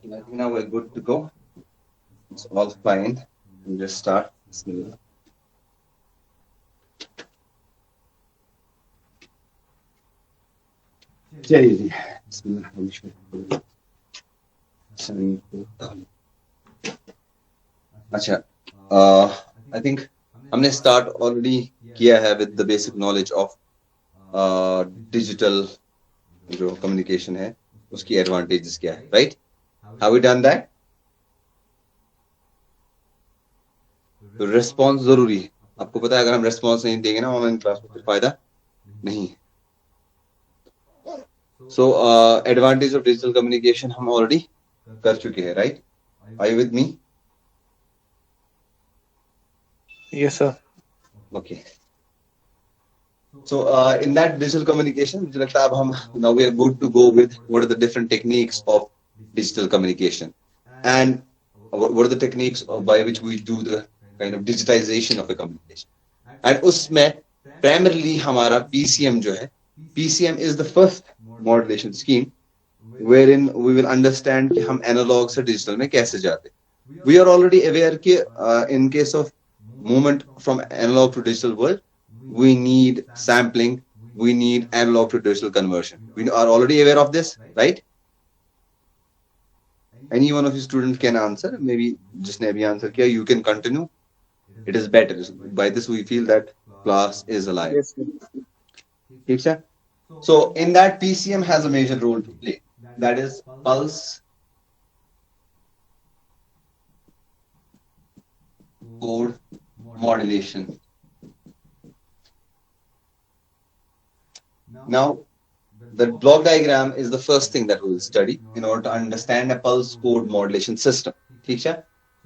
I think now we're good to go. It's all fine. We'll just start. Bismillah. चलिए जी बिस्मिल्लाह अच्छा I think हमने start already किया है with the basic knowledge of digital जो कम्युनिकेशन है उसकी एडवांटेजेस क्या है, right? Have we done that? तो रिस्पॉन्स जरूरी है, आपको पता है अगर हम रिस्पॉन्स नहीं देंगे ना ऑनलाइन क्लास में फिर फायदा नहीं है. So advantage of digital communication हम ऑलरेडी कर चुके हैं, right? Are you with me? Yes, sir. Okay. So in that digital communication, मुझे लगता है अब हम now we are good to go with what are the different techniques of digital communication and what are the techniques by which we do the kind of digitization of a communication. And उसमें primarily हमारा PCM जो है, PCM is the first modulation scheme wherein we will understand कि हम analog से digital में कैसे जाते. We are already aware कि in case of movement from analog to digital world, we need sampling, we need analog to digital conversion. We are already aware of this, right? Any one of you students can answer. Maybe जिसने अभी answer किया, you can continue. It is better. By this we feel that class is alive. Yes, sir. ठीक है? So in that PCM has a major role to play. That is pulse code modulation. Now, the block diagram is the first thing that we'll study in order to understand a pulse code modulation system. ठीक है?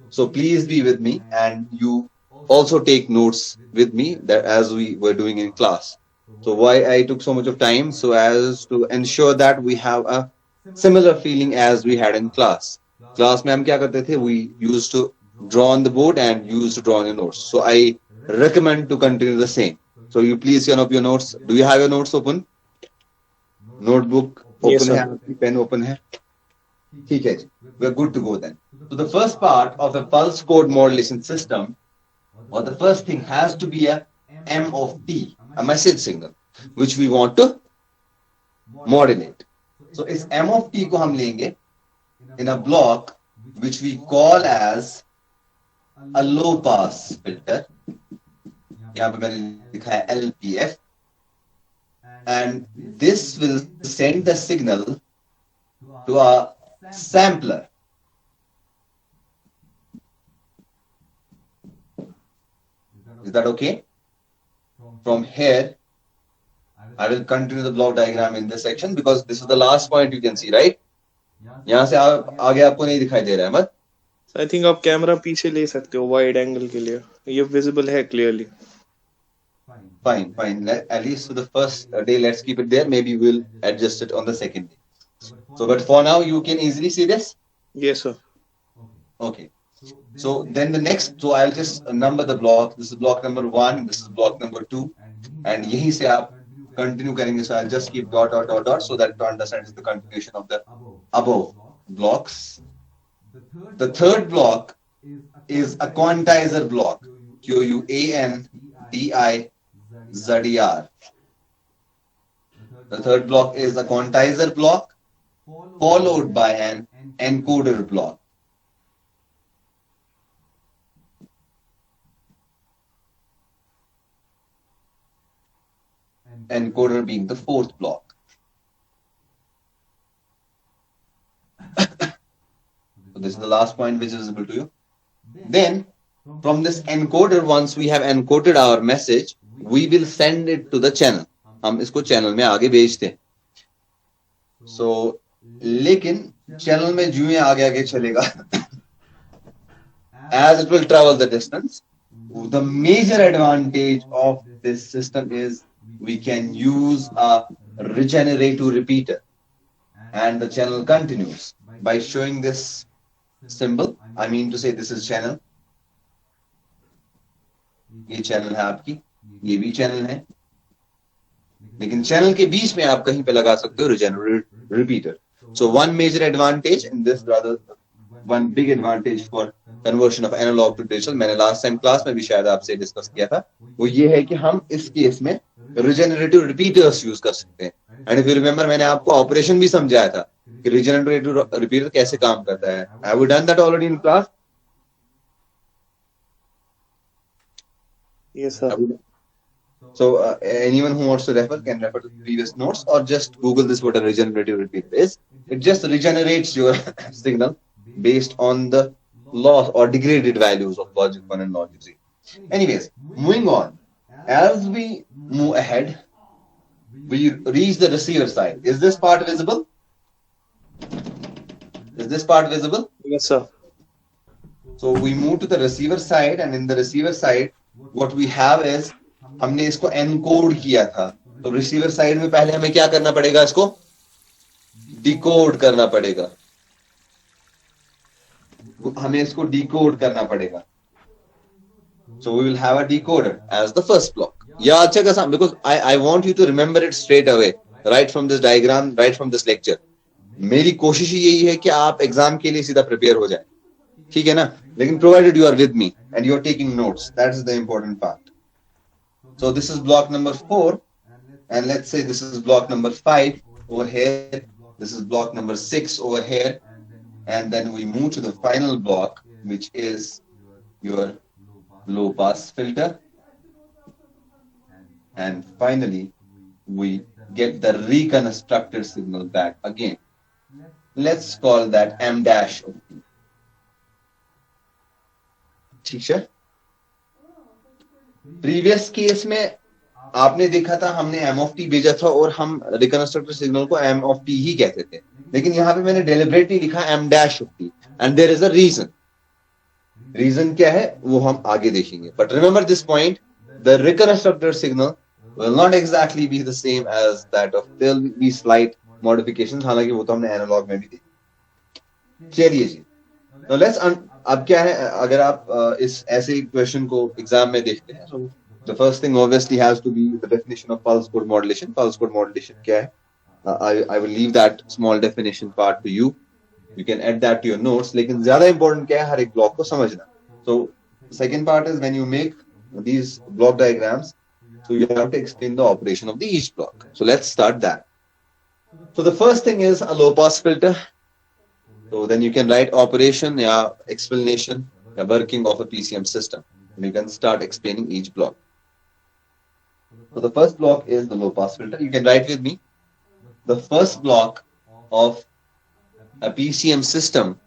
So please be with me and you also take notes with me that as we were doing in class. So why I took so much of time? So as to ensure that we have a similar feeling as we had in class. Class में हम क्या करते थे? We used to draw on the board and used to draw on your notes. So I recommend to continue the same. So you please turn up your notes. Do you have your notes open? Notebook open Yes, sir. है, pen open है. ठीक है, we're good to go then. So the first part of the pulse code modulation system, or the first thing has to be a M of T, a message signal, which we want to modulate. So इस M of T को हम लेंगे in a block which we call as a low pass filter. यहाँ पे मैंने लिखा है LPF, and this will send the signal to a sampler. Is that okay? From here, I will continue the block diagram in this section because this is the last point you can see, right? यहाँ से आगे आपको नहीं दिखाई दे रहा है मत. I think आप कैमरा पीछे ले सकते हो वाइड एंगल के लिए, ये विजिबल है clearly. Fine. At least for the first day, let's keep it there. Maybe we'll adjust it on the second day. So, but for now, you can easily see this. Yes, sir. Okay. So then the next, so I'll just number the block. This is block number 1. This is block number 2. And यहीं से आप continue करेंगे. So I'll just keep dot so that to understand is the continuation of the above blocks. The third block is a quantizer block. QUANTIZER. The third block is a quantizer block followed by an encoder block. Encoder being the fourth block. So this is the last point which is visible to you. Then from this encoder, once we have encoded our message, we will send it to the channel. हम इसको channel में आगे भेजते हैं. So लेकिन channel में जो ही आगे चलेगा, as it will travel the distance, the major advantage of this system is we can use a regenerative repeater, and the channel continues by showing this symbol. I mean to say this is channel. ये channel है आपकी, ये भी channel है, लेकिन channel के बीच में आप कहीं पे लगा सकते हो regenerative repeater. So one major advantage in this, rather one big advantage for conversion of analog to digital, मैंने last time class में भी शायद आपसे डिस्कस किया था, वो ये है कि हम इस केस में रिजेनरेटिव रिपीटर्स यूज कर सकते हैं. एंड इफ यू रिमेंबर, मैंने आपको ऑपरेशन भी समझाया था कि रिजेनरेटिव रिपीटर कैसे काम करता है. Have you done that already in class? Yes, sir. So anyone who wants to refer can refer to the previous notes or just Google this what a regenerative repeater is. It just regenerates your signal based on the loss or degraded values of logic 1 and logic 3. Anyways, moving on. As we move ahead, we reach the receiver side. Is this part visible? Is this part visible? Yes, sir. So we move to the receiver side, and in the receiver side, what we have is हमने इसको encode किया था. तो receiver side में पहले हमें क्या करना पड़ेगा? इसको डिकोड करना पड़ेगा. हमें इसको डिकोड करना पड़ेगा. So we will have a decoder as the first block. Yeah, check us out because I want you to remember it straight away, right from this diagram, right from this lecture. मेरी कोशिश यही है कि आप exam के लिए सीधा prepare हो जाए. ठीक है ना? लेकिन provided you are with me and you are taking notes, that is the important part. So this is block number 4, and let's say this is block number 5 over here. This is block number 6 over here, and then we move to the final block, which is your low pass filter, and finally we get the reconstructed signal back again. Let's call that M dash of t. ठीक है? Previous case में आपने देखा था हमने M of T भेजा था और हम रिकंस्ट्रक्टेड सिग्नल को एम ऑफ टी ही कहते थे, लेकिन यहाँ पे मैंने डेलिबरेटली लिखा M dash of T, and there is a reason. Reason क्या है वो हम आगे देखेंगे. But remember this point, the reconstructed signal will not exactly be the same as that of, there will be slight modifications, हालांकि वो तो हमने एनालॉग में भी देखी. चलिए जी, तो लेट्स अब क्या है, अगर आप इस ऐसे क्वेश्चन को एग्जाम में देखते हैं, so the first thing obviously has to be the definition of pulse code modulation. Pulse code modulation क्या है? I will leave that small definition part to you. You can add that to your notes. लेकिन ज्यादा important क्या है, हर एक block को समझना. So second part is when you make these block diagrams, so you have to explain the operation of the each block. So let's start that. So the first thing is a low pass filter. So then you can write operation, explanation, working of a PCM system. And you can start explaining each block. So the first block is the low pass filter. You can write with me. The first block of a PCM system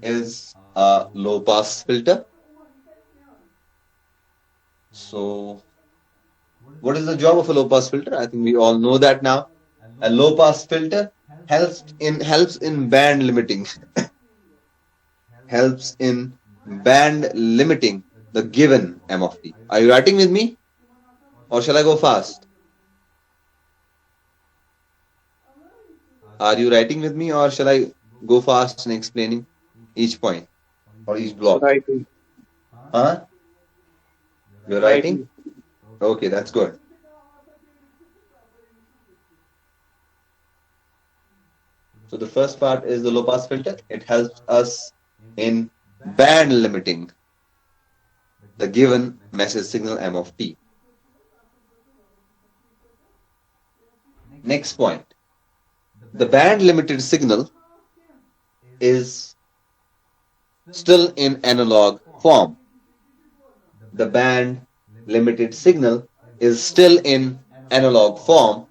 is a low pass filter. So what is the job of a low pass filter? I think we all know that now. A low pass filter helps in band limiting. Helps in band limiting the given M of t. Are you writing with me? Or shall I go fast? Are you writing with me or shall I go fast in explaining each point or each block? Writing. Huh? You're writing? Okay, that's good. So the first part is the low pass filter. It helps us in band limiting the given message signal M of t. Next point. The band limited signal is still in analog form. The band limited signal is still in analog form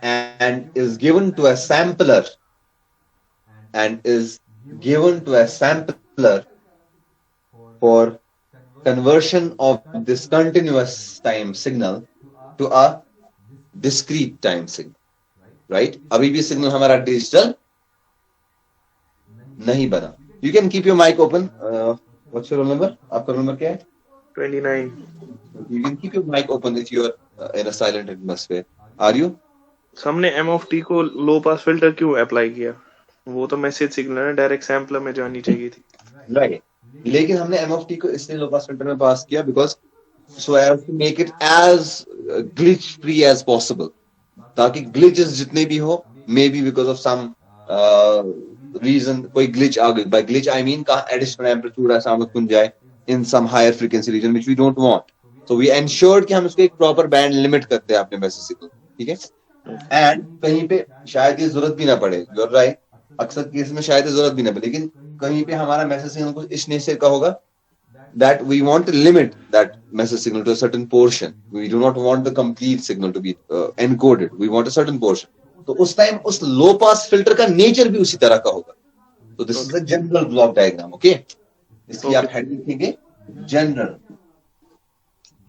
and is given to a sampler for conversion of this continuous time signal to a discrete time signal. Right? अभी भी signal हमारा digital नहीं बना. You can keep your mic open. What's your roll number? आपका roll number क्या है? 29. You can keep your mic open if you are in a silent atmosphere. Are you? हमने M of T को low pass filter क्यों apply किया? वो तो message signal है, डायरेक्ट सैम्पलर में जानी चाहिए थी. Right. लेकिन हमने एम ऑफ टी को इसलिए लो पास फिल्टर में पास किया because so as to make it as glitch free as possible. ताकि glitches जितने भी हो, maybe because of some reason कोई ग्लिच आ गई, बाय ग्लिच आई मीन कहाँ एडिशनल एम्पलीट्यूड ऐसा हम कुन जाए in some higher frequency region which we don't want, so we ensured कि हम उसको एक प्रॉपर बैंड लिमिट करते हैं अपने मैसेज सिग्नल, ठीक है। एंड कहीं पे शायद ये जरूरत भी ना पड़े, यू आर राइट, अक्सर केस में शायद ये जरूरत भी ना पड़े, लेकिन कहीं पे हमारा मैसेज सिग्नल कुछ इस नेचर का होगा that we want to limit that message signal to a certain portion. We do not want the complete signal to be encoded. We want a certain portion. तो उस टाइम उस लो pass filter का nature भी उसी तरह का होगा. तो this is a general block diagram, okay. इसकी आप हेड लिखेंगे जनरल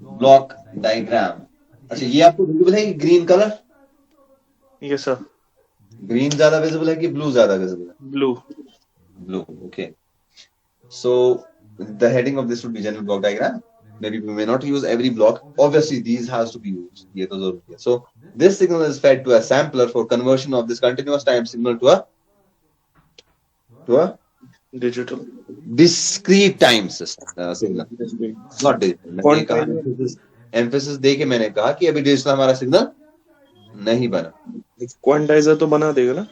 ब्लॉक डायग्राम. अच्छा, ये आपको विजिबल है कि green colour? Yes sir. Green ज्यादा विजिबल है कि ब्लू ज्यादा विजिबल है? Blue. Blue, okay. So the heading of this would be general block diagram. Maybe we may not use every block. Obviously, these has to be used. ये तो जरूरी है. So this signal is fed to a sampler for conversion of this continuous time signal to a digital discrete time signal. Not digital. मैंने कहा emphasis दे के मैंने कहा कि अभी digital हमारा signal नहीं बना. क्वांटाइजर तो बना देगा ना?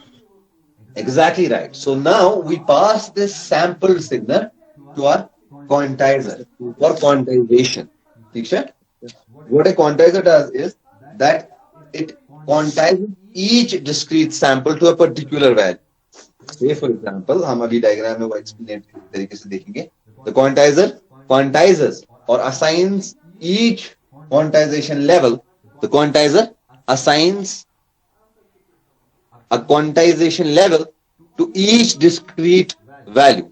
Exactly right. So now we pass this sample signal to our quantizer for quantization. ठीक है? What a quantizer does is that it quantizes each discrete sample to a particular value. Say for example, हम अभी diagram में वो explain तरीके से देखेंगे. The quantizer quantizes or assigns each quantization level. The quantizer assigns a quantization level to each discrete value.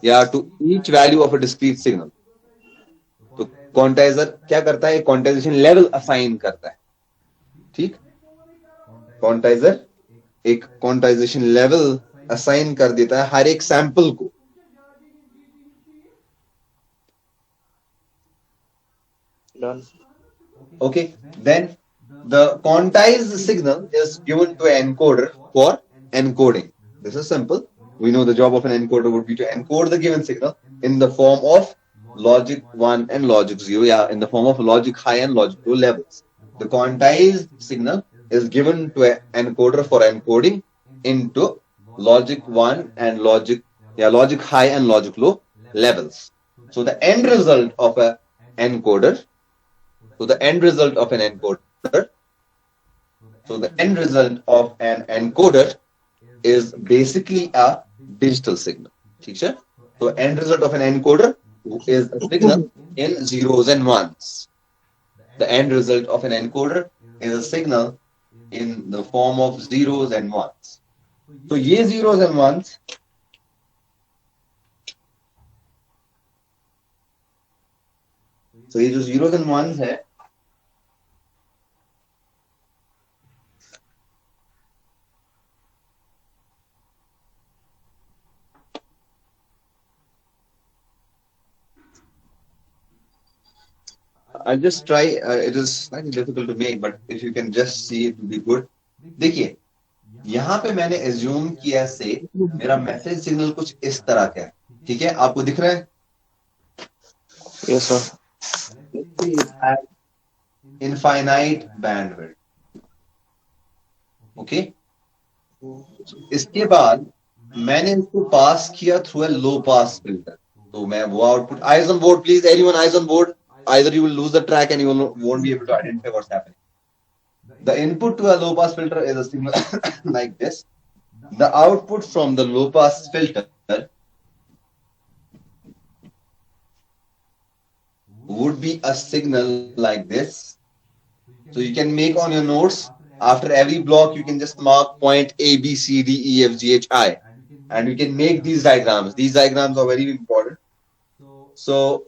या to each value of a discrete signal. तो quantizer क्या करता है? क्वांटाइजेशन लेवल असाइन करता है, ठीक. क्वांटाइजर एक क्वांटाइजेशन लेवल असाइन कर देता है हर एक सैंपल को. Okay, then the quantized signal is given to encoder for encoding. This is simple. We know the job of an encoder would be to encode the given signal in the form of logic 1 and logic 0, yeah, in the form of logic high and logic low levels. The quantized signal is given to an encoder for encoding into logic 1 and logic high and logic low levels. So the end result of an encoder, so the end result of an encoder is basically a digital signal. ठीक है? So end result of an encoder is a signal in zeros and ones. The end result of an encoder is a signal in the form of zeros and ones. So ये zeros and ones ये जो zeros and ones है, I'll just try. It is slightly difficult to make, but if you can just see, it will be good. देखिए, यहाँ पे मैंने assume किया से मेरा मैसेज सिग्नल कुछ इस तरह का है, ठीक है? आपको दिख रहा है? Yes sir. It has infinite bandwidth. Okay? इसके बाद मैंने इसको पास किया through a low pass filter. तो मैं वो output, eyes on board please, anyone eyes on board. Either you will lose the track and you won't be able to identify what's happening. The input to a low pass filter is a signal like this. The output from the low pass filter would be a signal like this. So you can make on your notes, after every block you can just mark point A, B, C, D, E, F, G, H, I, and you can make these diagrams. These diagrams are very important. So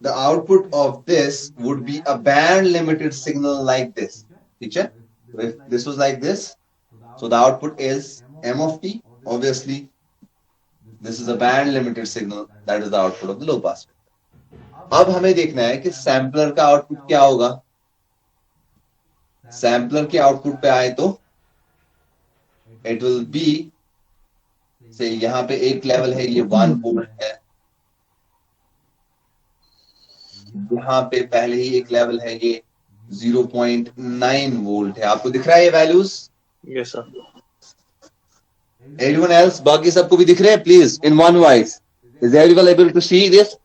the output of this would be a band limited signal like this. Teacher, if this was like this, so the output is M of t. Obviously, this is a band limited signal. That is the output of the low pass filter. अब हमें देखना है कि sampler का output क्या होगा. Sampler के output पे आए तो it will be, से यहाँ पे एक लेवल है, ये 1 वोल्ट है. यहाँ पे पहले ही एक लेवल है, ये 0.9 वोल्ट है. आपको दिख रहा है ये values? Yes sir. Everyone else, बाकी सबको भी दिख रहे हैं? Please, in one voice. Is everyone able to see this?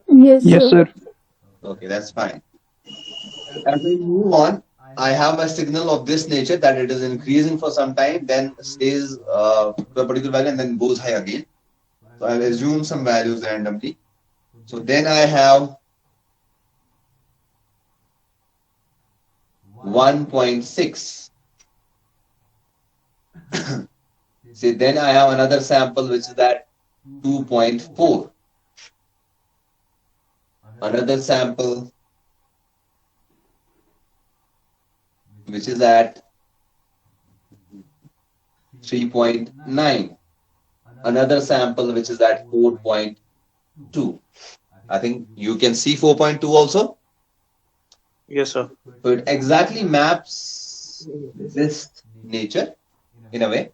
Yes, Yes, sir. sir. Okay, that's fine. As we move on, I have a signal of this nature that it is increasing for some time, then stays to a particular value and then goes high again. So I'll assume some values randomly. So then I have 1.6. See, then I have another sample which is at 2.4. Another sample which is at 3.9. Another sample which is at 4.2. I think you can see 4.2 also. Yes, sir. So it exactly maps this nature in a way.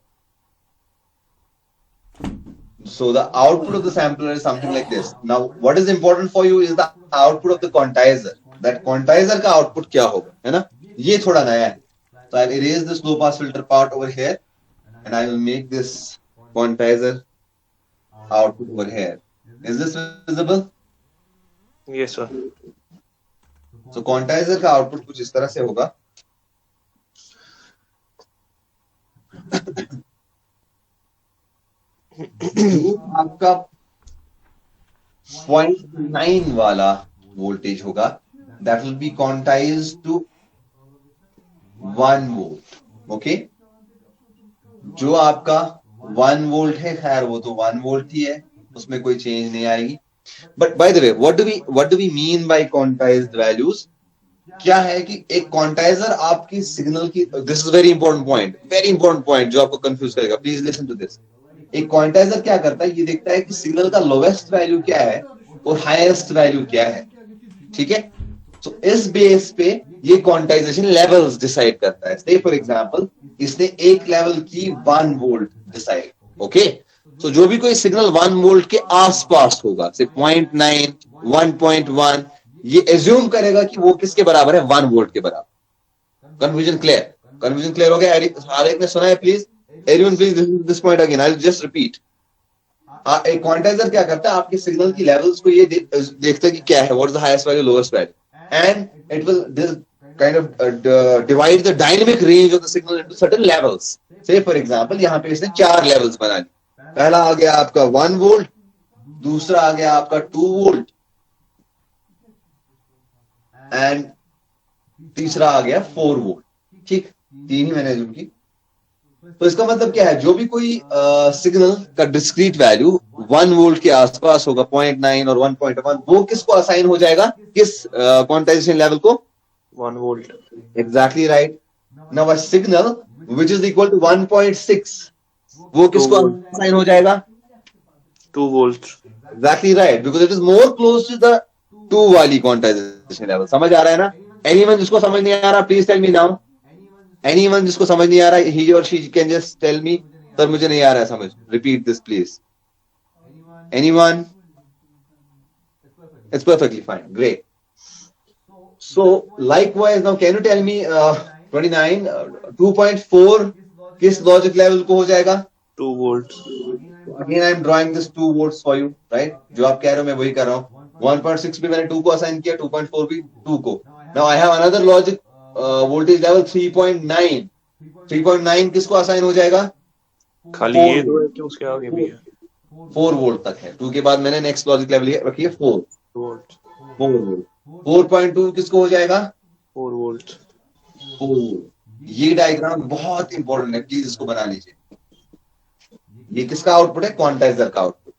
So the output of the sampler is something like this. Now, what is important for you is the output of the quantizer. That quantizer का output क्या होगा, है ना? ये थोड़ा नया है. So I'll erase this low pass filter part over here, and I will make this quantizer output over here. Is this visible? Yes, sir. So quantizer का output कुछ इस तरह से होगा. आपका 0.9 वाला वोल्टेज होगा, that will be quantized to 1 volt. Okay? जो आपका 1 volt है, खैर वो तो 1 volt ही है, उसमें कोई चेंज नहीं आएगी. But by the way, what do we mean by quantized values? क्या है कि एक क्वांटाइजर आपकी सिग्नल की, this is very important point जो आपको कंफ्यूज करेगा. Please listen to this. एक क्वांटाइजर क्या करता है, ये देखता है कि सिग्नल का लोवेस्ट वैल्यू क्या है और हाईएस्ट वैल्यू क्या है. ठीक है? तो इस बेस पे ये क्वांटाइजेशन लेवल्स डिसाइड करता है. से फॉर एग्जांपल इसने एक लेवल की 1 वोल्ट डिसाइड. ओके, तो जो भी कोई सिग्नल 1 वोल्ट के आसपास होगा, से 0.9, 1.1, ये एज्यूम करेगा कि वो किसके बराबर है, 1 वोल्ट के बराबर. कंफ्यूजन क्लियर हो गया? हर एक ने सुना है? Please everyone please this point again, I will just repeat. एक क्वांटाइजर क्या करता है, आपके सिग्नल की लेवल्स को ये देखता है कि क्या है, what is the highest value, lowest value, and it will kind of divide the dynamic range of the signal into certain levels. Say for example, यहाँ पे इसने 4 levels बना ली. पहला आ गया आपका 1 वोल्ट, दूसरा आ गया आपका 2 वोल्ट, एंड तीसरा आ गया 4 वोल्ट. ठीक, 3 ही मैंने एज्यूम की. तो इसका मतलब क्या है, जो भी कोई सिग्नल का डिस्क्रीट वैल्यू 1 वोल्ट के आसपास होगा, 0.9 और 1.1, वो किसको असाइन हो जाएगा, किस क्वांटाइजेशन लेवल को? 1 volt. Exactly right. Now a signal which is equal to 1.6, वो किसको असाइन हो जाएगा? 2 volts. Exactly right, because it is more close to the 2 वाली quantization level. समझ आ रहा है ना? Anyone जिसको समझ नहीं आ रहा, please tell me now. Anyone जिसको समझ नहीं आ रहा, he or she can just tell me, sir मुझे नहीं आ रहा है समझ. Repeat this please. Anyone? It's perfectly fine. Great. So likewise, now can you tell me 29, 2.4 किस लॉजिक लेवल को हो जाएगा? 2 volts. Again I am drawing this 2 volts for you, right? जो आप कह रहे हो मैं वही कर रहा हूँ. 1.6 भी मैंने 2 को असाइन किया, 2.4 भी 2 को. Now I have another logic voltage level 3.9. 3.9 किसको असाइन हो जाएगा? खाली ये दो है कि उसके आगे भी है? 4 वोल्ट तक है. 2 के बाद मैंने नेक्स्ट लॉजिक लेवल रखी है 4 वोल्ट. वोल्ट. 4.2 किसको हो जाएगा? 4 वोल्ट. 4. ये डायग्राम बहुत इंपॉर्टेंट है, प्लीज इसको बना लीजिए. ये किसका आउटपुट है? क्वांटाइजर का आउटपुट.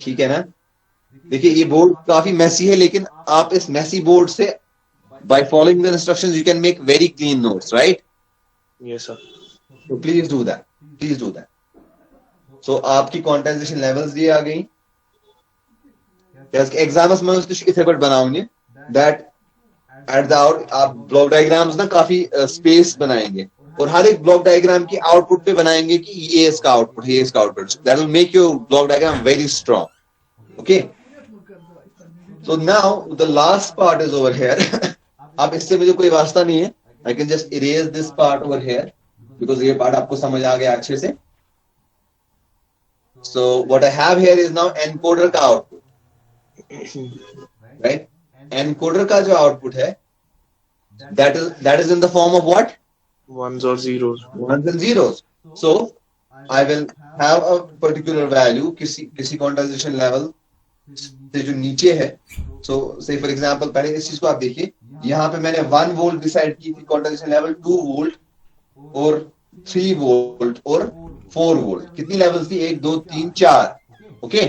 ठीक है ना? देखिए ये बोर्ड काफी मैसी है, लेकिन आप इस मैसी बोर्ड से by following the instructions you can make very clean notes, right? Yes sir. So please do that. So आपकी क्वांटाइजेशन लेवल्स ये आ गई. एग्जाम्स में उसको इसे पर बनाऊंगे that at the out आप ब्लॉक डायग्राम्स ना काफी स्पेस बनाएंगे, और हर एक ब्लॉक डायग्राम की आउटपुट पे बनाएंगे कि ये इसका आउटपुट है, ये इसका output. That will make your block diagram very strong. Okay, so now the last part is over here. अब इससे मुझे कोई वास्ता नहीं है, I can just erase this part over here, because ये पार्ट आपको समझ आ गया अच्छे से. So what I have here is now encoder का output, right? Encoder का जो output है, that is in the form of what? Ones or zeros. Ones and zeros. So I will have a particular value किसी quantization level से जो नीचे है. So say for example, पहले इस चीज को आप देखिए, यहाँ पे मैंने 1 वोल्ट डिसाइड की थी quantization level, 2 वोल्ट और 3 वोल्ट और 4 वोल्ट. कितनी लेवल्स थी? 1 2 3 4. ओके,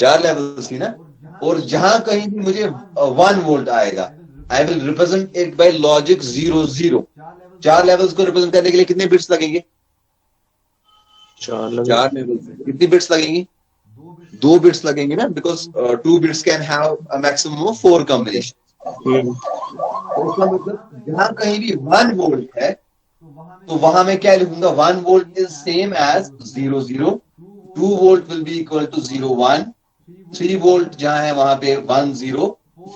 4 लेवल्स थी ना. और जहां कहीं भी मुझे 1 वोल्ट आएगा, I will represent it by logic 0 0. 4 levels को रिप्रेजेंट करने के लिए कितने बिट्स लगेंगे? 4 4 लेवल्स. कितनी बिट्स लगेंगी? 2 बिट्स लगेंगे ना, because 2 bits can have a maximum of 4 combination. इसका मतलब जहां कहीं भी 1 वोल्ट है तो वहां मैं क्या लिखूंगा? 1 volt is same as 0 0. 2 volt will be equal to 0 1. 3 volt जहां है वहां पे 1 0.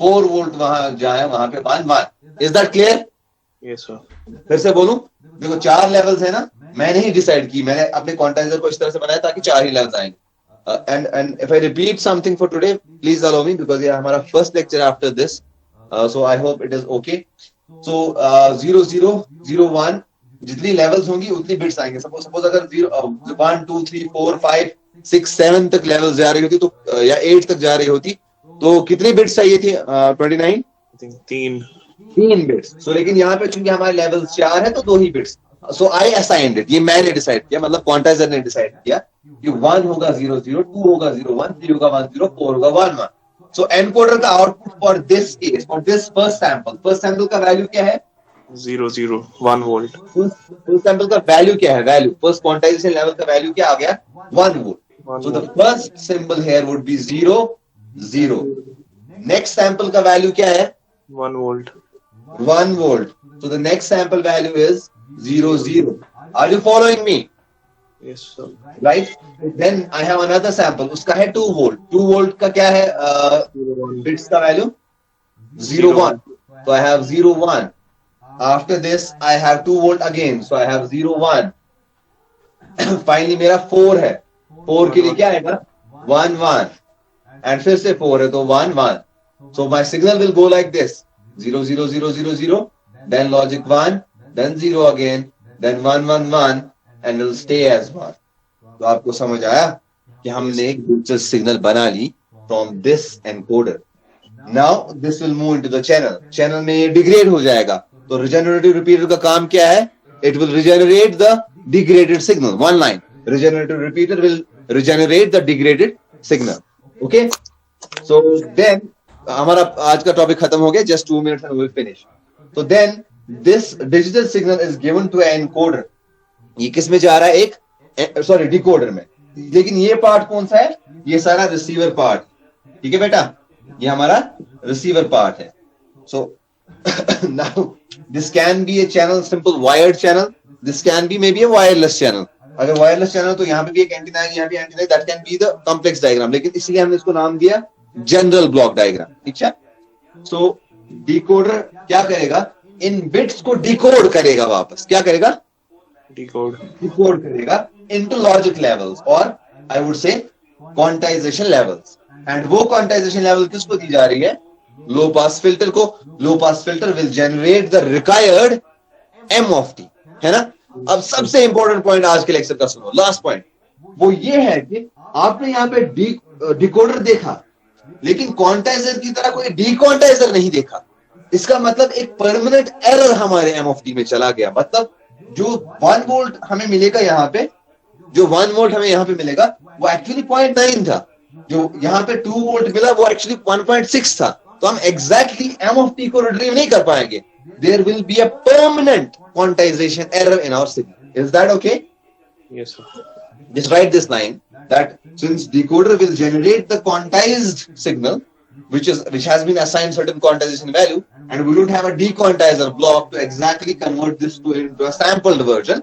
4 वोल्ट वहां जहां है वहां पे 1 1. Is that clear? Yes sir. फिर से बोलूं, देखो 4 लेवल्स है ना, मैंने ही डिसाइड की, मैंने अपने क्वांटाइजर को इस तरह से बनाया ताकि 4 ही लेवल्स आएंगे. And if I repeat something for today, please allow me, because ये हमारा first lecture after this, so I hope it is okay. So 0 0 0 1 जितनी लेवल्स होंगी उतनी बिट्स आएंगे. सपोज अगर 1 2 3 4 5 6 7 तक लेवल्स जा रही होती तो या 8 तक जा रही होती तो कितनी बिट्स चाहिए थी? 29. 3 बिट्स. सो लेकिन यहाँ पे चूंकि हमारे लेवल्स 4 है तो 2 ही bits. So I assigned it. ये मैंने डिसाइड किया, मतलब क्वांटाइजर ने डिसाइड किया कि 1 होगा 0 0, 2 होगा 0 1, 3 होगा 1 0, 4 होगा 1 1. सो एनकोडर का output for this case, for this first sample का वैल्यू क्या है? 0 0 1 वोल्ट. फर्स्ट सैंपल का वैल्यू क्या है? वैल्यू फर्स्ट क्वांटाइजेशन लेवल का वैल्यू क्या आ गया? 1 volt. So the first symbol here would be 0 0. Next sample का वैल्यू क्या है? 1 volt. 1 volt. So the next sample value is 0 0. Are you following me? Yes sir. Right? Then I have another sample. उसका है 2 volt. 2 volt का क्या है? Bits का value 0 1. So I have 0 1. After this I have 2 volt again. So I have 0 1. Finally मेरा 4 है. 4 के लिए क्या आएगा? 1 1. And फिर से 4 है तो 1 1. So my signal will go like this. 0 0 0 0 0, then logic 1, then 0 again, then 1 1 1, and will stay as 1. तो आपको समझ आया कि हमने एक डिजिटल सिग्नल बना ली from this encoder. Now this will move into the channel. Channel में ये डिग्रेड हो जाएगा. तो रिजेनरेटिव रिपीटर का काम क्या है? It will regenerate the degraded signal. One line. Regenerative repeater will regenerate the degraded signal. Okay? So then हमारा आज का टॉपिक खत्म हो गया. Just 2 minutes and we'll finish. So then this digital signal is given to an encoder. ये किस में जा रहा है? एक सॉरी डिकोडर में. लेकिन ये पार्ट कौन सा है? ये सारा रिसीवर पार्ट. ठीक है बेटा, ये हमारा रिसीवर पार्ट है. So now this can be a channel, simple wired channel. This can be maybe a wireless channel. अगर वायरलेस चैनल तो यहाँ पे भी एक एंटीना है, यहाँ भी एंटीना है. That can be the complex diagram. लेकिन इसलिए हमने इसको नाम दिया जनरल ब्लॉक डायग्राम. ठीक है. सो डिकोडर क्या करेगा? इन बिट्स को डिकोड करेगा वापस. क्या करेगा? डिकोड करेगा इनटू लॉजिक लेवल्स, और I would say quantization levels. And वो क्वांटाइजेशन लेवल किसको दी जा रही है? लो पास फिल्टर को. Low pass filter will generate the required M of T. है ना. अब सबसे इंपॉर्टेंट पॉइंट आज के लेक्चर का सुनो. लास्ट पॉइंट वो ये है कि आपने यहाँ पे डिकोडर देखा, लेकिन क्वांटाइजर की तरह कोई डीक्वांटाइजर नहीं देखा. इसका मतलब एक परमानेंट एरर हमारे एमओएफटी में चला गया. मतलब जो 1 वोल्ट हमें मिलेगा यहाँ पे, जो 1 वोल्ट हमें यहाँ पे मिलेगा वो एक्चुअली 0.9 था. जो यहाँ पे 2 वोल्ट मिला वो एक्चुअली 1.6 था. तो हम एग्जैक्टली एमओएफटी को रिट्रीव नहीं कर पाएंगे. There will be a permanent quantization error in our signal. Is that okay? Yes sir. Just write this line, that since decoder will generate the quantized signal, which has been assigned certain quantization value, and we don't have a dequantizer block to exactly convert this into a sampled version,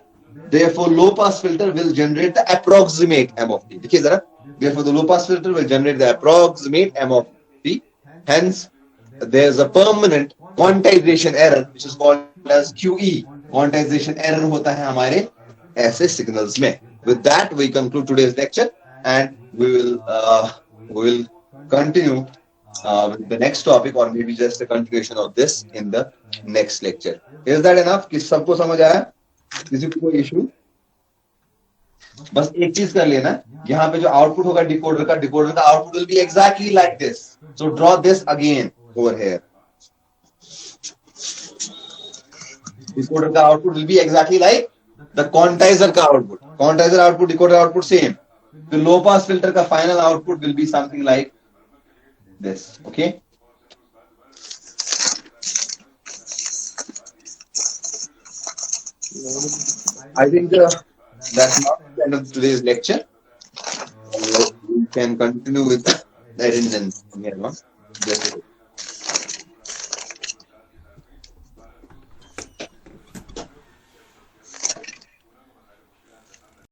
therefore low pass filter will generate the approximate M of t. देखिए जरा, therefore the low pass filter will generate the approximate M of t. Hence there is a permanent quantization error which is called as QE, quantization error होता है हमारे ऐसे signals में. With that, we conclude today's lecture, and we will continue with the next topic, or maybe just a continuation of this in the next lecture. Is that enough? किस सबको समझ आया? किसी को कोई इशू? बस एक चीज कर लेना, यहाँ पे जो आउटपुट होगा डिकोडर का output will be exactly like this. So draw this again over here. Decoder का output will be exactly like the quantizer का output. Quantizer output, decoder output same. The low pass filter का final output will be something like this. Okay. I think that's not the end of today's lecture. We can continue with the arrangement from here on. Just